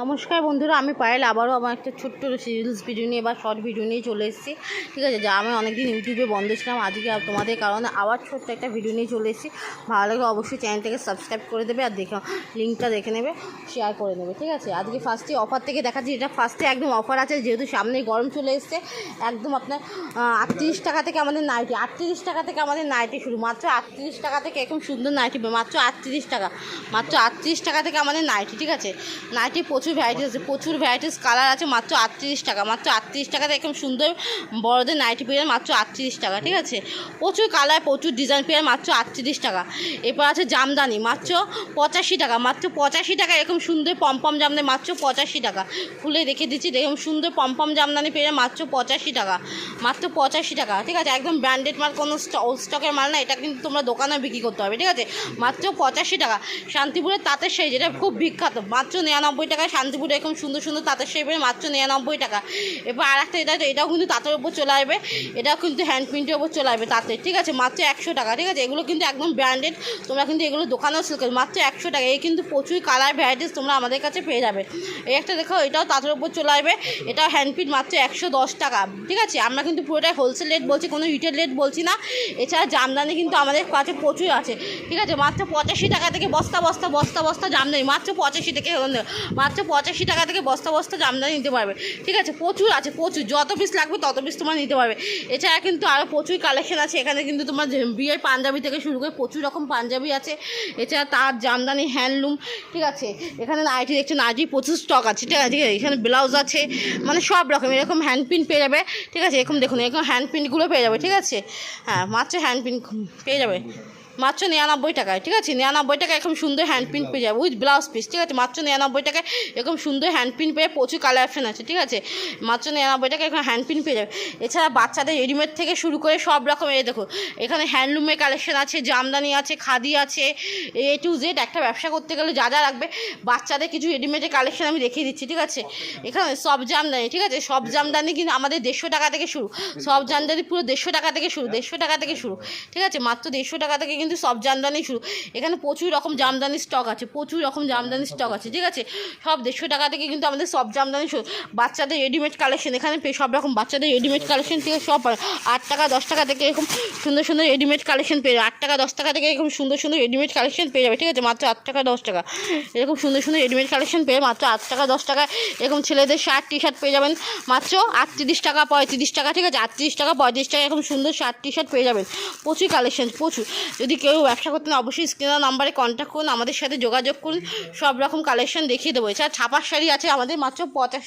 নমস্কার বন্ধুরা, আমি পায়েল আবারও আমার একটা ছোট্ট রিলস ভিডিও নিয়ে বা শর্ট ভিডিও নিয়ে চলে এসেছি। ঠিক আছে, যা আমি অনেকদিন ইউটিউবে বন্ধ ছিলাম, আজকে তোমাদের কারণে আবার ছোট্ট একটা ভিডিও নিয়ে চলে এসেছি। ভালো লাগলে অবশ্যই চ্যানেলটাকে সাবস্ক্রাইব করে দেবে আর লিঙ্কটা দেখে নেবে, শেয়ার করে নেবে। ঠিক আছে, আজকে ফার্স্টে অফার থেকে দেখাচ্ছি। এটা ফার্স্টে একদম অফার আছে, যেহেতু সামনে গরম চলে এসছে। একদম আপনার 38 টাকা থেকে আমাদের নাইটি, 38 টাকা থেকে আমাদের নাইটি শুরু, মাত্র 38 টাকা থেকে এরকম সুন্দর নাইটি, মাত্র 38 টাকা, মাত্র 38 টাকা থেকে আমাদের নাইটি। ঠিক আছে, নাইটি প্রচুর ভ্যারাইটিস আছে, প্রচুর ভ্যারাইটিস কালার আছে। মাত্র 38 টাকা, মাত্র 38 টাকাতে একদম সুন্দর বড়দের নাইটি পেয়ে মাত্র 38 টাকা। ঠিক আছে, প্রচুর কালার, প্রচুর ডিজাইন পেয়ে মাত্র 38 টাকা। এরপর আছে জামদানি, মাত্র 85 টাকা, মাত্র 85 টাকা এরকম সুন্দর পমপম জামদানি, মাত্র 85 টাকা। খুলে রেখে দিচ্ছি, এরকম সুন্দর পমপম জামদানি পেয়ে মাত্র 85 টাকা, মাত্র 85 টাকা। ঠিক আছে, একদম ব্র্যান্ডেড মাল, কোনো স্টকের মাল না, এটা কিন্তু তোমরা দোকানে বিক্রি করতে হবে। ঠিক আছে, মাত্র 85 টাকা। শান্তিপুরের তাঁতের শাড়ি, যেটা খুব বিখ্যাত, মাত্র 99 টাকায় শান্তিপুরে এরকম সুন্দর সুন্দর তাঁতের শাড়ি পেয়ে মাত্র 99 টাকা। এরপর আর একটা এটাও কিন্তু তাঁতের উপর চলে আসবে, এটাও কিন্তু হ্যান্ড প্রিন্টের উপর চলে আসবে তাঁতের। ঠিক আছে, মাত্র 100 টাকা। ঠিক আছে, এগুলো কিন্তু একদম ব্র্যান্ডেড, তোমরা কিন্তু এগুলো দোকানেও সেল করবে, মাত্র 100 টাকা। এই কিন্তু প্রচুর কালার ভ্যারাইটিস তোমরা আমাদের কাছে পেয়ে যাবে। এই একটা দেখো, এটাও তাঁতের উপর চলে আসবে, এটাও হ্যান্ড প্রিন্ট, মাত্র 110 টাকা। ঠিক আছে, আমরা কিন্তু পুরোটাই হোলসেল রেট বলছি, কোনো রিটেল রেট বলছি না। এছাড়া জামদানি কিন্তু আমাদের কাছে প্রচুর আছে। ঠিক আছে, মাত্র 85 টাকা থেকে বস্তা বস্তা বস্তা বস্তা জামদানি, মাত্র 85 থেকে, মাত্র 85 টাকা থেকে বস্তা বস্তা জামদানি নিতে পারবে। ঠিক আছে, প্রচুর আছে, প্রচুর, যত পিস লাগবে তত পিস তোমার নিতে পারবে। এছাড়া কিন্তু আরও প্রচুর কালেকশন আছে এখানে, কিন্তু তোমার বিয়ের পাঞ্জাবি থেকে শুরু করে প্রচুর রকম পাঞ্জাবি আছে। এছাড়া তার জামদানি, হ্যান্ডলুম। ঠিক আছে, এখানে নাইটি দেখছো, নাইটি প্রচুর স্টক আছে। ঠিক আছে, এখানে ব্লাউজ আছে, মানে সব রকম এরকম হ্যান্ড প্রিন্ট পেয়ে যাবে। ঠিক আছে, এরকম দেখুন, এরকম হ্যান্ড প্রিন্টগুলো পেয়ে যাবে। ঠিক আছে, হ্যাঁ, মাত্র হ্যান্ড প্রিন্ট পেয়ে যাবে মাত্র 99 টাকায়। ঠিক আছে, 99 টাকা এরকম সুন্দর হ্যান্ড প্রিন্ট পেয়ে যাবে উইথ ব্লাউজ পিস। ঠিক আছে, মাত্র 99 টাকায় এরকম সুন্দর হ্যান্ড প্রিন্ট পেয়ে প্রচুর কালার অপশন আছে। ঠিক আছে, মাত্র 99 টাকা এখানে হ্যান্ড প্রিন্ট পেয়ে যাবে। এছাড়া বাচ্চাদের রেডিমেড থেকে শুরু করে সব রকম, এই দেখো এখানে হ্যান্ডলুমের কালেকশন আছে, জামদানি আছে, খাদি আছে, A to Z। একটা ব্যবসা করতে গেলে যা যা লাগবে, বাচ্চাদের কিছু রেডিমেডের কালেকশন আমি দেখিয়ে দিচ্ছি। ঠিক আছে, এখানে সব জামদানি। ঠিক আছে, সব জামদানি কিন্তু আমাদের 150 টাকা থেকে শুরু, সব জামদানি পুরো 150 টাকা থেকে শুরু, 150 টাকা থেকে শুরু। ঠিক আছে, মাত্র 150 টাকা থেকে কিন্তু সব জামদানি শুরু। এখানে প্রচুর রকম জামদানি স্টক আছে, প্রচুর রকম জামদানি স্টক আছে। ঠিক আছে, সব 150 টাকা থেকে কিন্তু আমাদের সব জামদানি শুরু। বাচ্চাদের রেডিমেড কালেকশন, এখানে সব রকম বাচ্চাদের রেডিমেড কালেকশন থেকে সব 8 টাকা 10 টাকা থেকে এরকম সুন্দর সুন্দর রেডিমেড কালেকশন পেয়ে যাবে। 8 টাকা 10 টাকা থেকে এরকম সুন্দর সুন্দর রেডিমেড কালেকশন পেয়ে যাবে। ঠিক আছে, মাত্র 8 টাকা 10 টাকা এরকম সুন্দর সুন্দর রেডিমেড কালেকশন পেয়ে মাত্র 8 টাকা 10 টাকা। এরকম ছেলেদের শার্ট টি শার্ট পেয়ে যাবেন মাত্র 38 টাকা 35 টাকা। ঠিক আছে, 38 টাকা 35 টাকা এরকম সুন্দর শার্ট টি শার্ট পেয়ে যাবেন। প্রচুর কালেকশন, প্রচুর। যদি কেউ ব্যবসা করতে না, অবশ্যই স্ক্রিনের নাম্বারে কন্ট্যাক্ট করুন, আমাদের সাথে যোগাযোগ করুন, সব রকম কালেকশন দেখিয়ে দেবো। এছাড়া ছাপার শাড়ি আছে আমাদের মাত্র 50